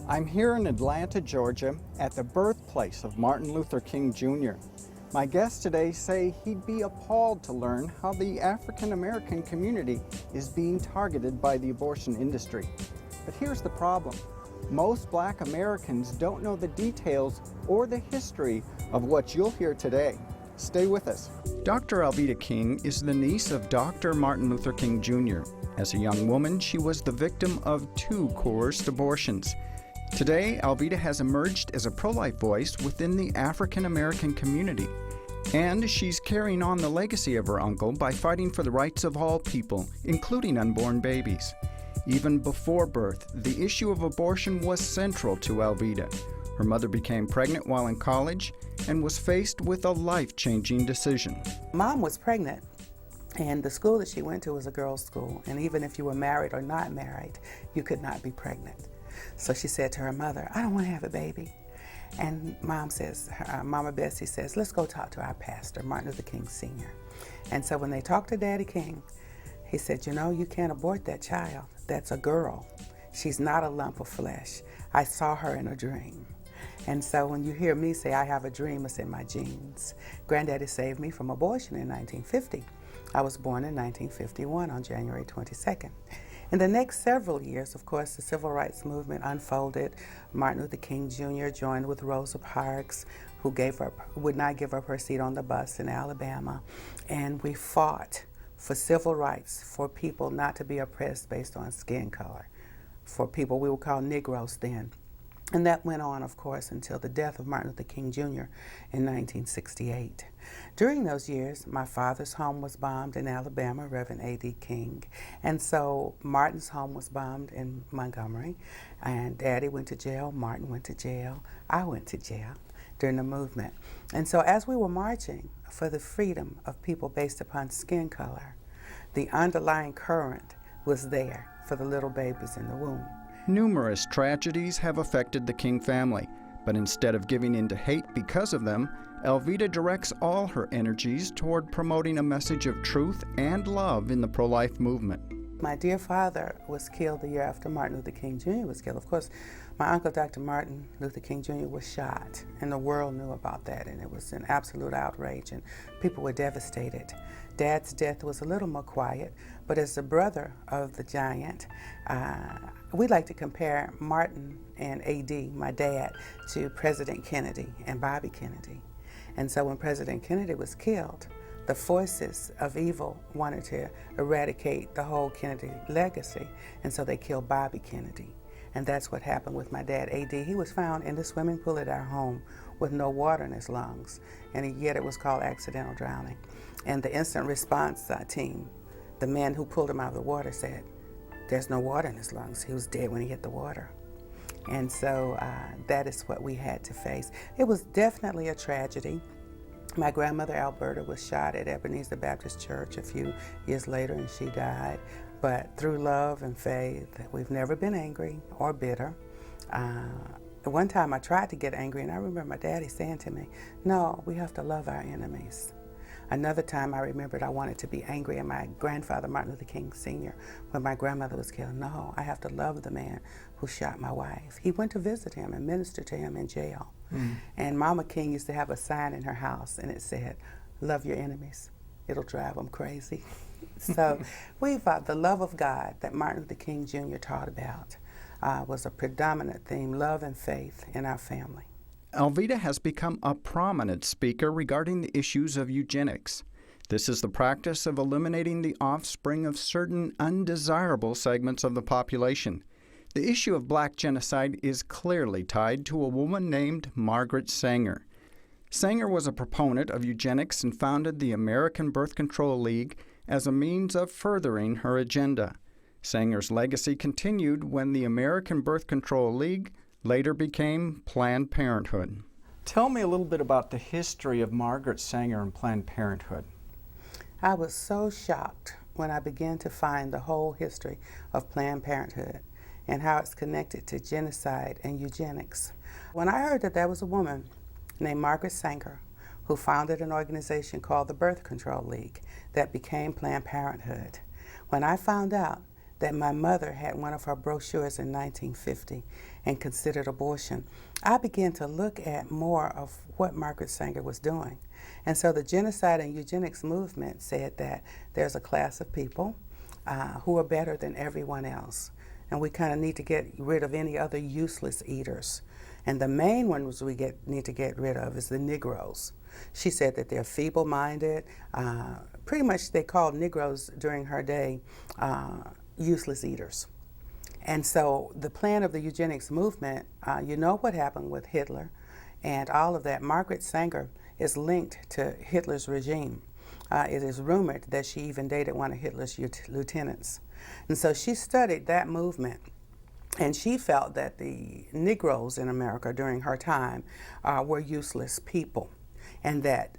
I'm here in Atlanta, Georgia, at the birthplace of Martin Luther King Jr. My guests today say he'd be appalled to learn how the African American community is being targeted by the abortion industry. But here's the problem. Most Black Americans don't know the details or the history of what you'll hear today. Stay with us. Dr. Alveda King is the niece of Dr. Martin Luther King Jr. As a young woman, she was the victim of 2 coerced abortions. Today, Alveda has emerged as a pro-life voice within the African American community. And she's carrying on the legacy of her uncle by fighting for the rights of all people, including unborn babies. Even before birth, the issue of abortion was central to Alveda. Her mother became pregnant while in college and was faced with a life-changing decision. Mom was pregnant, and the school that she went to was a girls' school, and even if you were married or not married, you could not be pregnant. So she said to her mother, "I don't want to have a baby." And Mom says, Mama Bessie says, "Let's go talk to our pastor, Martin Luther King Sr." And so when they talked to Daddy King, he said, "You know, you can't abort that child. That's a girl. She's not a lump of flesh. I saw her in a dream." And so when you hear me say I have a dream, it's in my genes. Granddaddy saved me from abortion in 1950. I was born in 1951 on January 22nd. In the next several years, of course, the civil rights movement unfolded. Martin Luther King Jr. joined with Rosa Parks, who would not give up her seat on the bus in Alabama. And we fought for civil rights, for people not to be oppressed based on skin color, for people we would call Negroes then. And that went on, of course, until the death of Martin Luther King Jr. in 1968. During those years, my father's home was bombed in Alabama, Reverend A.D. King. And so Martin's home was bombed in Montgomery. And Daddy went to jail, Martin went to jail, I went to jail during the movement. And so as we were marching for the freedom of people based upon skin color, the underlying current was there for the little babies in the womb. Numerous tragedies have affected the King family, but instead of giving in to hate because of them, Alveda directs all her energies toward promoting a message of truth and love in the pro-life movement. My dear father was killed the year after Martin Luther King Jr. was killed. Of course, my uncle, Dr. Martin Luther King Jr., was shot, and the world knew about that, and it was an absolute outrage, and people were devastated. Dad's death was a little more quiet, but as the brother of the giant, we like to compare Martin and A.D., my dad, to President Kennedy and Bobby Kennedy. And so when President Kennedy was killed, the forces of evil wanted to eradicate the whole Kennedy legacy, and so they killed Bobby Kennedy. And that's what happened with my dad, A.D. He was found in the swimming pool at our home with no water in his lungs, and yet it was called accidental drowning. And the instant response team, the men who pulled him out of the water, said, "There's no water in his lungs. He was dead when he hit the water." And so that is what we had to face. It was definitely a tragedy. My grandmother, Alberta, was shot at Ebenezer Baptist Church a few years later, and she died. But through love and faith, we've never been angry or bitter. One time I tried to get angry, and I remember my daddy saying to me, "No, we have to love our enemies." Another time I remembered I wanted to be angry at my grandfather, Martin Luther King Sr., when my grandmother was killed. No, I have to love the man who shot my wife. He went to visit him and minister to him in jail. And Mama King used to have a sign in her house, and it said, "Love your enemies. It'll drive them crazy." So the love of God that Martin Luther King Jr. taught about was a predominant theme, love and faith in our family. Alveda has become a prominent speaker regarding the issues of eugenics. This is the practice of eliminating the offspring of certain undesirable segments of the population. The issue of Black genocide is clearly tied to a woman named Margaret Sanger. Sanger was a proponent of eugenics and founded the American Birth Control League as a means of furthering her agenda. Sanger's legacy continued when the American Birth Control League later became Planned Parenthood. Tell me a little bit about the history of Margaret Sanger and Planned Parenthood. I was so shocked when I began to find the whole history of Planned Parenthood and how it's connected to genocide and eugenics. When I heard that there was a woman named Margaret Sanger who founded an organization called the Birth Control League that became Planned Parenthood, when I found out that my mother had one of her brochures in 1950 and considered abortion, I began to look at more of what Margaret Sanger was doing. And so the genocide and eugenics movement said that there's a class of people who are better than everyone else. And we kind of need to get rid of any other useless eaters. And the main ones we need to get rid of is the Negroes. She said that they're feeble-minded. Pretty much they called Negroes during her day useless eaters. And so the plan of the eugenics movement, you know what happened with Hitler and all of that. Margaret Sanger is linked to Hitler's regime. It is rumored that she even dated one of Hitler's lieutenants. And so she studied that movement, and she felt that the Negroes in America during her time were useless people, and that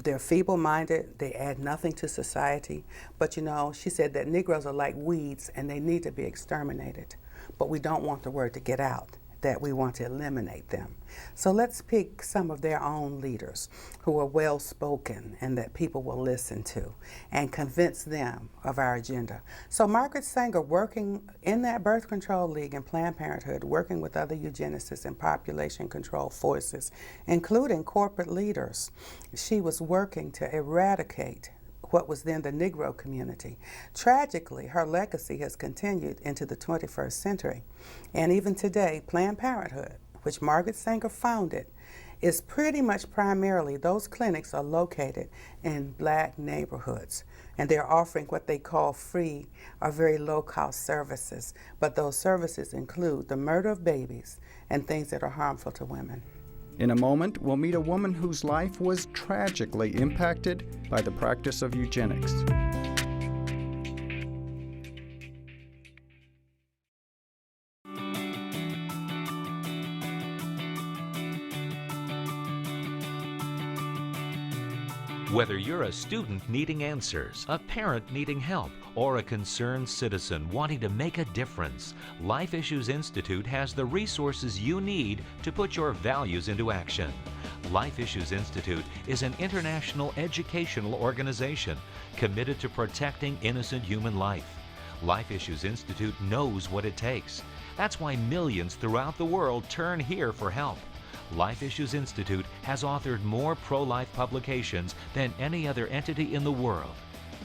they're feeble-minded, they add nothing to society. But you know, she said that Negroes are like weeds and they need to be exterminated. But we don't want the word to get out that we want to eliminate them. So let's pick some of their own leaders who are well-spoken and that people will listen to and convince them of our agenda. So Margaret Sanger, working in that birth control league and Planned Parenthood, working with other eugenicists and population control forces, including corporate leaders, she was working to eradicate what was then the Negro community. Tragically, her legacy has continued into the 21st century. And even today, Planned Parenthood, which Margaret Sanger founded, is pretty much primarily, those clinics are located in black neighborhoods. And they're offering what they call free or very low-cost services. But those services include the murder of babies and things that are harmful to women. In a moment, we'll meet a woman whose life was tragically impacted by the practice of eugenics. Whether you're a student needing answers, a parent needing help, or a concerned citizen wanting to make a difference, Life Issues Institute has the resources you need to put your values into action. Life Issues Institute is an international educational organization committed to protecting innocent human life. Life Issues Institute knows what it takes. That's why millions throughout the world turn here for help. Life Issues Institute has authored more pro-life publications than any other entity in the world,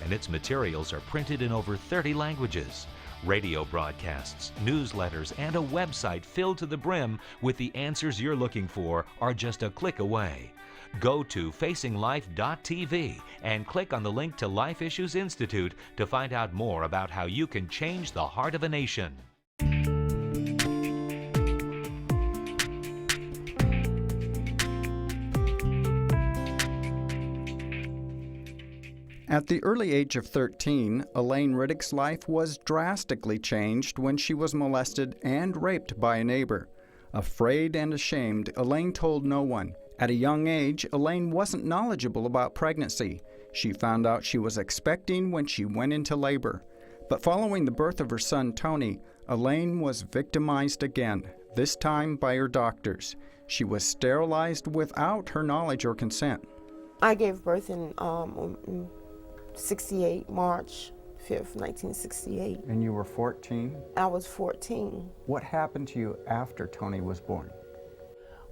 and its materials are printed in over 30 languages. Radio broadcasts, newsletters, and a website filled to the brim with the answers you're looking for are just a click away. Go to facinglife.tv and click on the link to Life Issues Institute to find out more about how you can change the heart of a nation. At the early age of 13, Elaine Riddick's life was drastically changed when she was molested and raped by a neighbor. Afraid and ashamed, Elaine told no one. At a young age, Elaine wasn't knowledgeable about pregnancy. She found out she was expecting when she went into labor. But following the birth of her son, Tony, Elaine was victimized again, this time by her doctors. She was sterilized without her knowledge or consent. I gave birth in 68, March 5th, 1968. And you were 14? I was 14. What happened to you after Tony was born?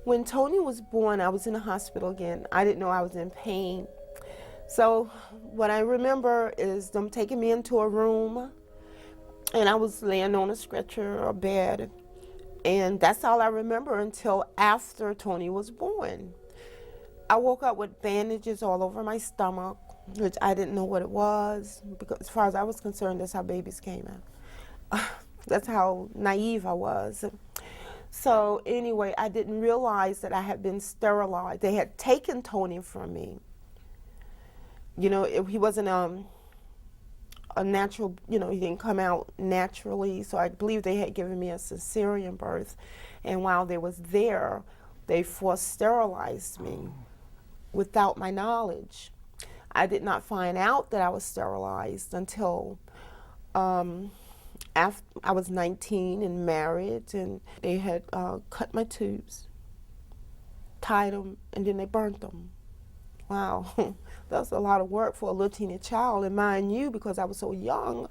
When Tony was born, I was in the hospital again. I didn't know I was in pain. So what I remember is them taking me into a room, and I was laying on a stretcher or bed, and that's all I remember until after Tony was born. I woke up with bandages all over my stomach, which I didn't know what it was, because as far as I was concerned, that's how babies came out. That's how naive I was. So anyway, I didn't realize that I had been sterilized. They had taken Tony from me. You know, he wasn't a natural, you know, he didn't come out naturally, so I believe they had given me a cesarean birth. And while they was there, they forced sterilized me without my knowledge. I did not find out that I was sterilized until after I was 19 and married, and they had cut my tubes, tied them, and then they burnt them. Wow, that was a lot of work for a little teeny child. And mind you, because I was so young,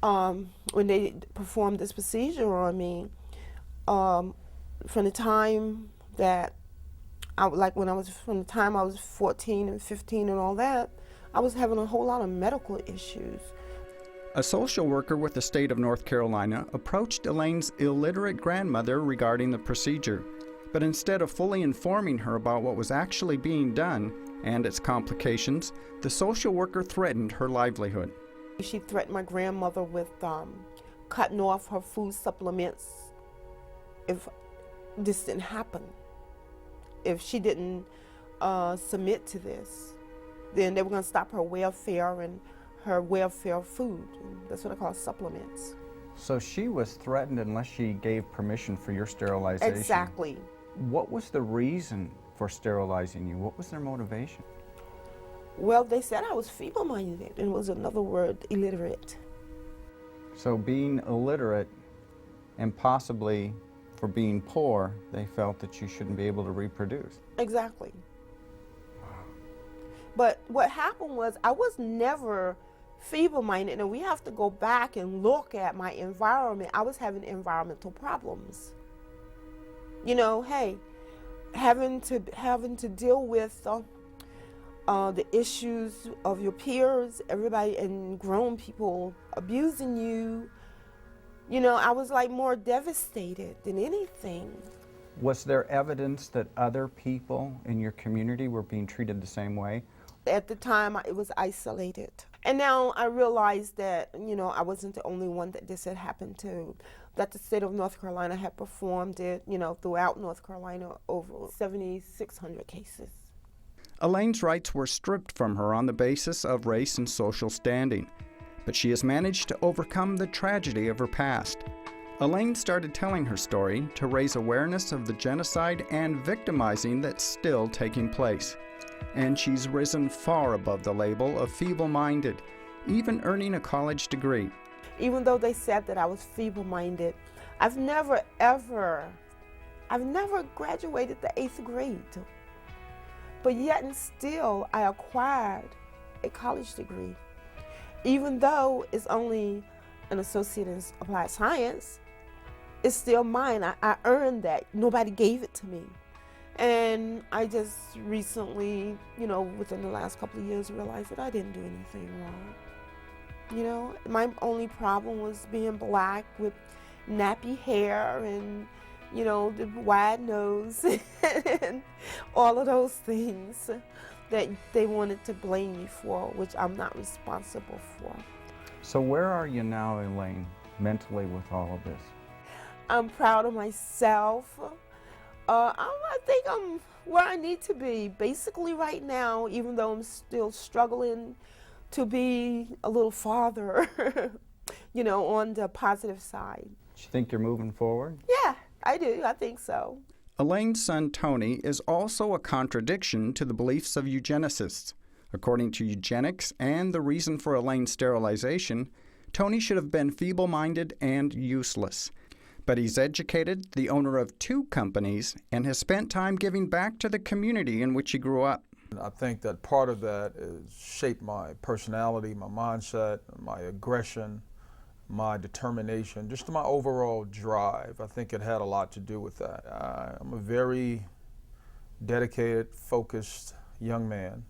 when they performed this procedure on me, from the time that from the time I was 14 and 15 and all that, I was having a whole lot of medical issues. A social worker with the state of North Carolina approached Elaine's illiterate grandmother regarding the procedure, but instead of fully informing her about what was actually being done and its complications, the social worker threatened her livelihood. She threatened my grandmother with cutting off her food supplements if this didn't happen. If she didn't submit to this, then they were going to stop her welfare and her welfare food. That's what I call supplements. So she was threatened unless she gave permission for your sterilization. Exactly. What was the reason for sterilizing you? What was their motivation? Well, they said I was feeble-minded, and was another word, illiterate. So being illiterate and possibly for being poor, they felt that you shouldn't be able to reproduce. Exactly. But what happened was I was never feeble-minded, and we have to go back and look at my environment. I was having environmental problems. You know, hey, having to deal with the issues of your peers, everybody, and grown people abusing you. You know, I was like more devastated than anything. Was there evidence that other people in your community were being treated the same way? At the time, it was isolated. And now I realized that, you know, I wasn't the only one that this had happened to, that the state of North Carolina had performed it, you know, throughout North Carolina, over 7,600 cases. Elaine's rights were stripped from her on the basis of race and social standing, but she has managed to overcome the tragedy of her past. Elaine started telling her story to raise awareness of the genocide and victimizing that's still taking place. And she's risen far above the label of feeble-minded, even earning a college degree. Even though they said that I was feeble-minded, I've never graduated the 8th grade. But yet and still, I acquired a college degree. Even though it's only an associate in applied science, it's still mine. I earned that. Nobody gave it to me. And I just recently, you know, within the last couple of years, realized that I didn't do anything wrong. You know, my only problem was being black with nappy hair and, you know, the wide nose and all of those things that they wanted to blame me for, which I'm not responsible for. So where are you now, Elaine, mentally with all of this? I'm proud of myself. I think I'm where I need to be. Basically right now, even though I'm still struggling to be a little farther, you know, on the positive side. Do you think you're moving forward? Yeah, I do. I think so. Elaine's son, Tony, is also a contradiction to the beliefs of eugenicists. According to eugenics and the reason for Elaine's sterilization, Tony should have been feeble-minded and useless. But he's educated, the owner of 2 companies, and has spent time giving back to the community in which he grew up. I think that part of that is shaped my personality, my mindset, my aggression, my determination, just my overall drive. I think it had a lot to do with that. I'm a very dedicated, focused young man.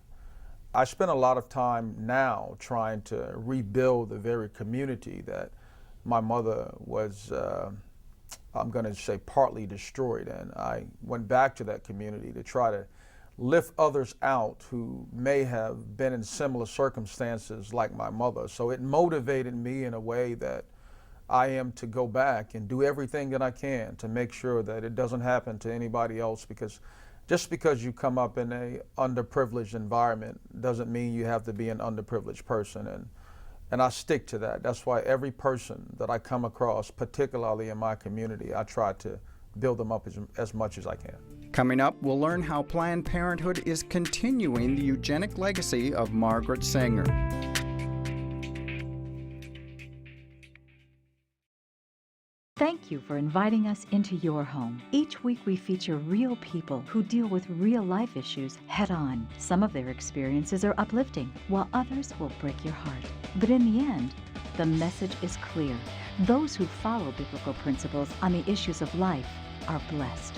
I spend a lot of time now trying to rebuild the very community that my mother was, I'm going to say, partly destroyed. And I went back to that community to try to lift others out who may have been in similar circumstances like my mother. So it motivated me in a way that I am to go back and do everything that I can to make sure that it doesn't happen to anybody else, because just because you come up in a underprivileged environment doesn't mean you have to be an underprivileged person. And I stick to that. That's why every person that I come across, particularly in my community, I try to build them up as much as I can. Coming up, we'll learn how Planned Parenthood is continuing the eugenic legacy of Margaret Sanger. Thank you for inviting us into your home. Each week we feature real people who deal with real life issues head on. Some of their experiences are uplifting, while others will break your heart. But in the end, The message is clear. Those who follow biblical principles on the issues of life are blessed.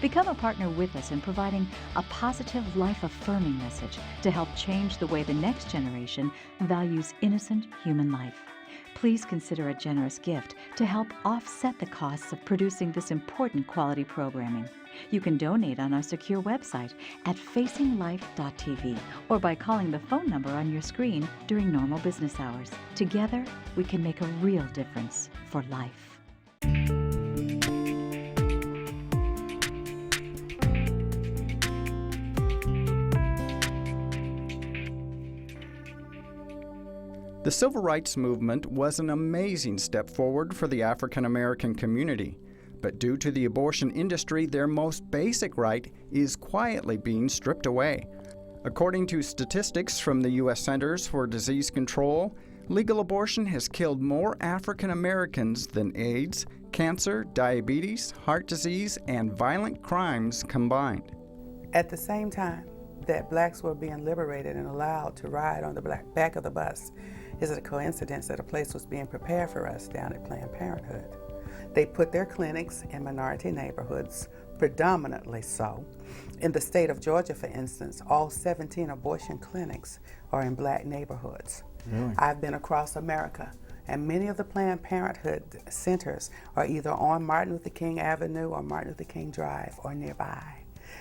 Become a partner with us in providing a positive, life-affirming message to help change the way the next generation values innocent human life. Please consider a generous gift to help offset the costs of producing this important quality programming. You can donate on our secure website at facinglife.tv or by calling the phone number on your screen during normal business hours. Together, we can make a real difference for life. The Civil Rights Movement was an amazing step forward for the African American community. But due to the abortion industry, their most basic right is quietly being stripped away. According to statistics from the U.S. Centers for Disease Control, legal abortion has killed more African Americans than AIDS, cancer, diabetes, heart disease, and violent crimes combined. At the same time that blacks were being liberated and allowed to ride on the back of the bus, is it a coincidence that a place was being prepared for us down at Planned Parenthood? They put their clinics in minority neighborhoods, predominantly so. In the state of Georgia, for instance, all 17 abortion clinics are in black neighborhoods. Really? I've been across America, and many of the Planned Parenthood centers are either on Martin Luther King Avenue or Martin Luther King Drive or nearby.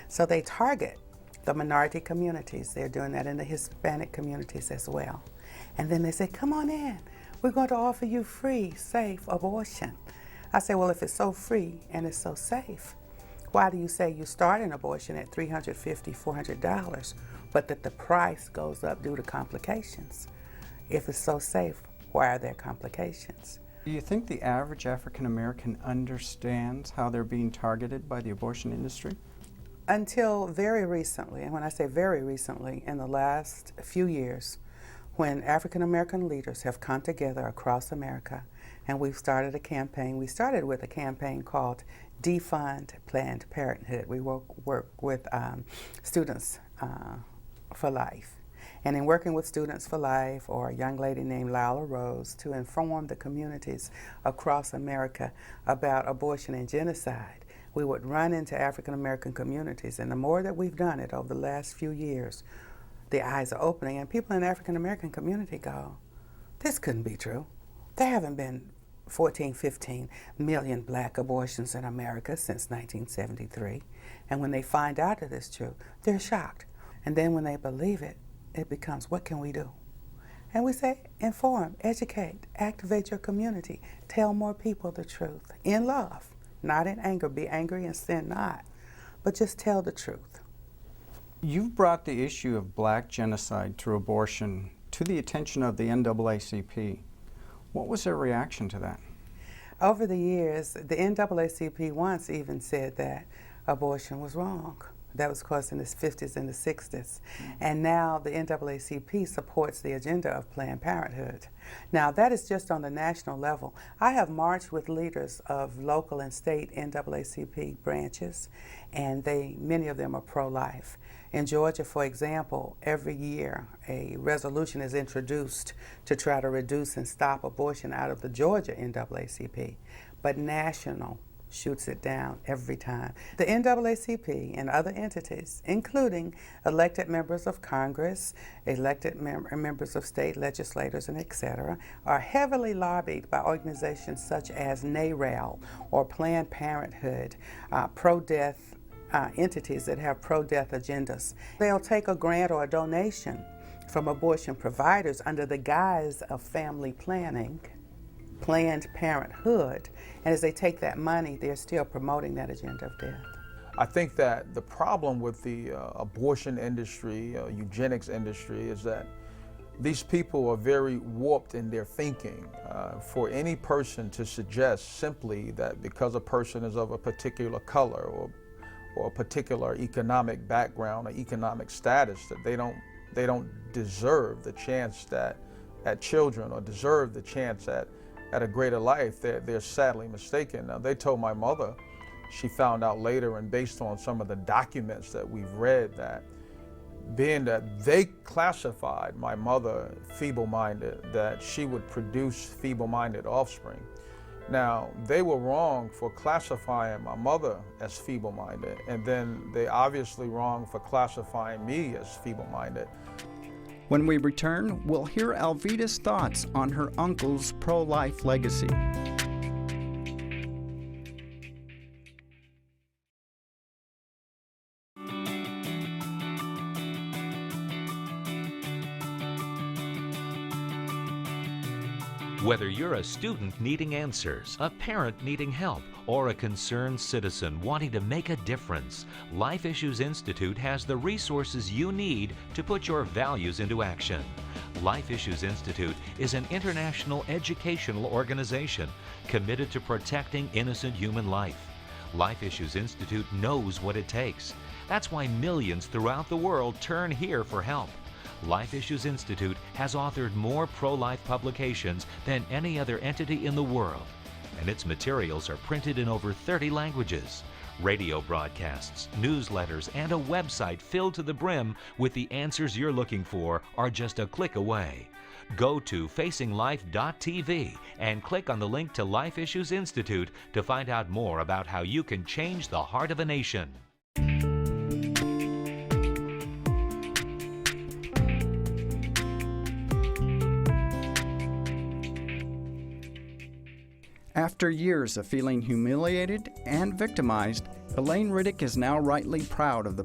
So they target the minority communities. They're doing that in the Hispanic communities as well. And then they say, come on in. We're going to offer you free, safe abortion. I say, well, if it's so free and it's so safe, why do you say you start an abortion at $350, $400, but that the price goes up due to complications? If it's so safe, why are there complications? Do you think the average African American understands how they're being targeted by the abortion industry? Until very recently, and when I say very recently, in the last few years, when African American leaders have come together across America and we've started a campaign. We started with a campaign called Defund Planned Parenthood. We work with Students for Life. And in working with Students for Life, or a young lady named Lila Rose, to inform the communities across America about abortion and genocide, we would run into African American communities. And the more that we've done it over the last few years, the eyes are opening, and people in the African American community go, this couldn't be true. There haven't been 14, 15 million black abortions in America since 1973. And when they find out that it's true, they're shocked. And then when they believe it, it becomes, what can we do? And we say, inform, educate, activate your community, tell more people the truth, in love, not in anger. Be angry and sin not, but just tell the truth. You've brought the issue of black genocide through abortion to the attention of the NAACP. What was their reaction to that? Over the years, the NAACP once even said that abortion was wrong. That was, of course, in the 50s and the 60s. And now the NAACP supports the agenda of Planned Parenthood. Now, that is just on the national level. I have marched with leaders of local and state NAACP branches, and many of them are pro-life. In Georgia, for example, every year a resolution is introduced to try to reduce and stop abortion out of the Georgia NAACP, but national shoots it down every time. The NAACP and other entities, including elected members of Congress, elected members of state legislators, and etc., are heavily lobbied by organizations such as NARAL or Planned Parenthood, pro-death entities that have pro-death agendas. They'll take a grant or a donation from abortion providers under the guise of family planning, Planned Parenthood, and as they take that money, they're still promoting that agenda of death. I think that the problem with the abortion industry, eugenics industry, is that these people are very warped in their thinking. For any person to suggest simply that because a person is of a particular color or a particular economic background or economic status, that they don't deserve the chance at children or deserve the chance at a greater life, they're sadly mistaken. Now, they told my mother, she found out later, and based on some of the documents that we've read, that being that they classified my mother feeble-minded, that she would produce feeble-minded offspring. Now, they were wrong for classifying my mother as feeble-minded, and then they obviously wrong for classifying me as feeble-minded. When we return, we'll hear Alveda's thoughts on her uncle's pro-life legacy. Whether you're a student needing answers, a parent needing help, or a concerned citizen wanting to make a difference, Life Issues Institute has the resources you need to put your values into action. Life Issues Institute is an international educational organization committed to protecting innocent human life. Life Issues Institute knows what it takes. That's why millions throughout the world turn here for help. Life Issues Institute has authored more pro-life publications than any other entity in the world, and its materials are printed in over 30 languages. Radio broadcasts, newsletters, and a website filled to the brim with the answers you're looking for are just a click away. Go to facinglife.tv and click on the link to Life Issues Institute to find out more about how you can change the heart of a nation. After years of feeling humiliated and victimized, Elaine Riddick is now rightly proud of the